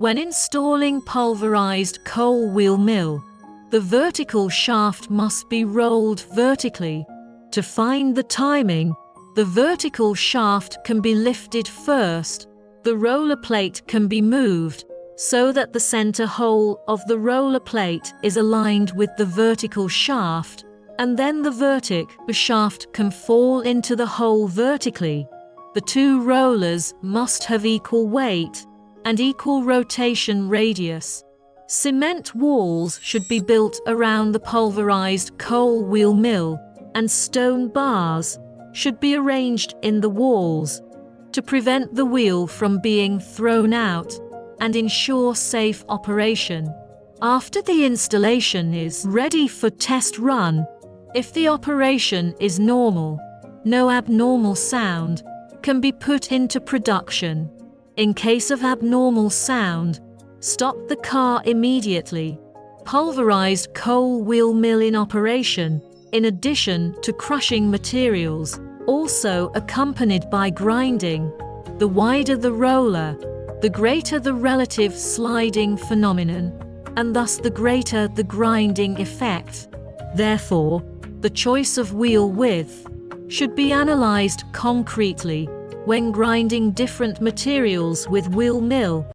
When installing pulverized coal wheel mill, the vertical shaft must be rolled vertically. To find the timing, the vertical shaft can be lifted first. The roller plate can be moved so that the center hole of the roller plate is aligned with the vertical shaft, and then the vertical shaft can fall into the hole vertically. The two rollers must have equal weight and equal rotation radius. Cement walls should be built around the pulverized coal wheel mill, and stone bars should be arranged in the walls to prevent the wheel from being thrown out and ensure safe operation. After the installation is ready for test run, if the operation is normal, no abnormal sound can be put into production. In case of abnormal sound, stop the car immediately. Pulverized coal wheel mill in operation, in addition to crushing materials, also accompanied by grinding. The wider the roller, the greater the relative sliding phenomenon, and thus the greater the grinding effect. Therefore, the choice of wheel width should be analyzed concretely when grinding different materials with wheel mill.